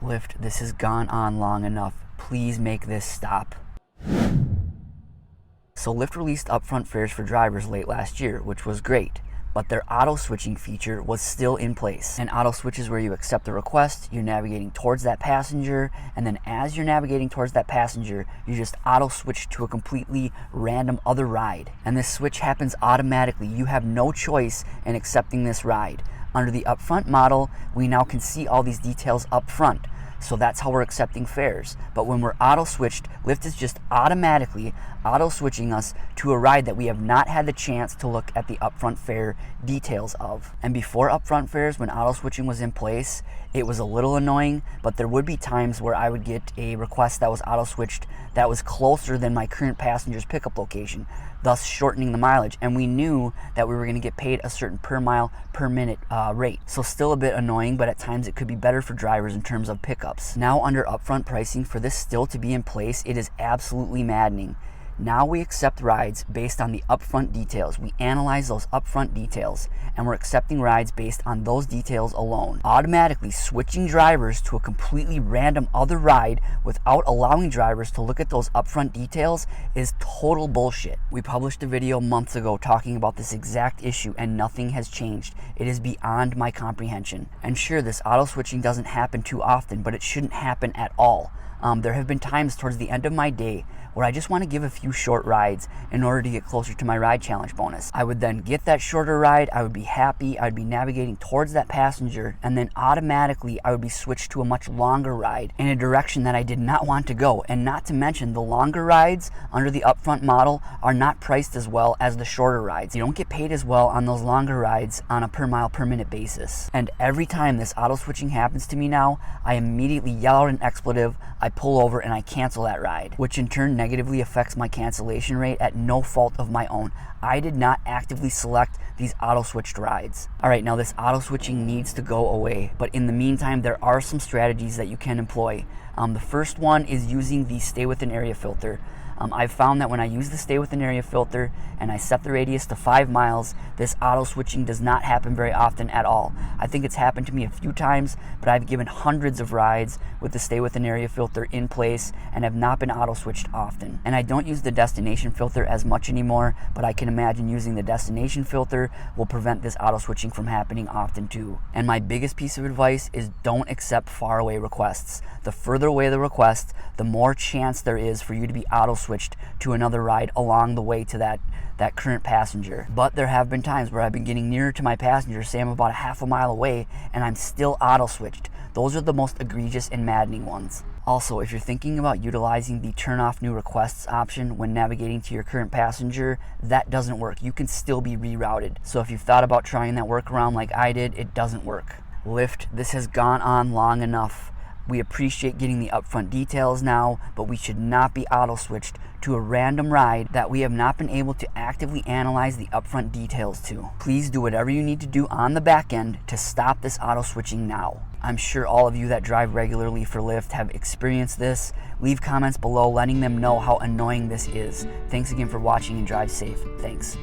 Lyft, this has gone on long enough. Please make this stop. So Lyft released upfront fares for drivers late last year, which was great, but their auto switching feature was still in place. And auto switch is where you accept the request, you're navigating towards that passenger, and then as you're navigating towards that passenger, you just auto switch to a completely random other ride. And this switch happens automatically. You have no choice in accepting this ride. Under the upfront model, we now can see all these details up front. So that's how we're accepting fares. But when we're auto switched, Lyft is just automatically auto switching us to a ride that we have not had the chance to look at the upfront fare details of. And before upfront fares, when auto switching was in place, it was a little annoying, but there would be times where I would get a request that was auto switched that was closer than my current passenger's pickup location, thus shortening the mileage. And we knew that we were going to get paid a certain per mile per minute rate. So still a bit annoying, but at times it could be better for drivers in terms of pickups. Now under upfront pricing, for this still to be in place, it is absolutely maddening. Now we accept rides based on the upfront details. We analyze those upfront details, and we're accepting rides based on those details alone. Automatically switching drivers to a completely random other ride without allowing drivers to look at those upfront details is total bullshit. We published a video months ago talking about this exact issue, and nothing has changed. It is beyond my comprehension. And sure, this auto switching doesn't happen too often, but it shouldn't happen at all. There have been times towards the end of my day where I just want to give a few short rides in order to get closer to my ride challenge bonus. I would then get that shorter ride, I would be happy, I'd be navigating towards that passenger, and then automatically I would be switched to a much longer ride in a direction that I did not want to go. And not to mention, the longer rides under the upfront model are not priced as well as the shorter rides. You don't get paid as well on those longer rides on a per mile per minute basis. And every time this auto switching happens to me now, I immediately yell out an expletive, I pull over, and I cancel that ride, which in turn negatively affects my cancellation rate at no fault of my own. I did not actively select these auto switched rides. All right, now this auto switching needs to go away, but in the meantime, there are some strategies that you can employ. The first one is using the stay within area filter. I've found that when I use the stay within area filter and I set the radius to 5 miles, this auto switching does not happen very often at all. I think it's happened to me a few times, but I've given hundreds of rides with the stay within area filter in place and have not been auto switched often. And I don't use the destination filter as much anymore, but I can imagine using the destination filter will prevent this auto switching from happening often too. And my biggest piece of advice is don't accept far away requests. The further away the request, the more chance there is for you to be auto switched to another ride along the way to that current passenger. But there have been times where I've been getting nearer to my passenger, say I'm about a half a mile away, and I'm still auto switched. Those are the most egregious and maddening ones. Also, if you're thinking about utilizing the turn off new requests option when navigating to your current passenger, that doesn't work. You can still be rerouted. So if you've thought about trying that workaround like I did, it doesn't work. Lyft, this has gone on long enough. We appreciate getting the upfront details now, but we should not be auto switched to a random ride that we have not been able to actively analyze the upfront details to. Please do whatever you need to do on the back end to stop this auto switching now. I'm sure all of you that drive regularly for Lyft have experienced this. Leave comments below letting them know how annoying this is. Thanks again for watching and drive safe. Thanks.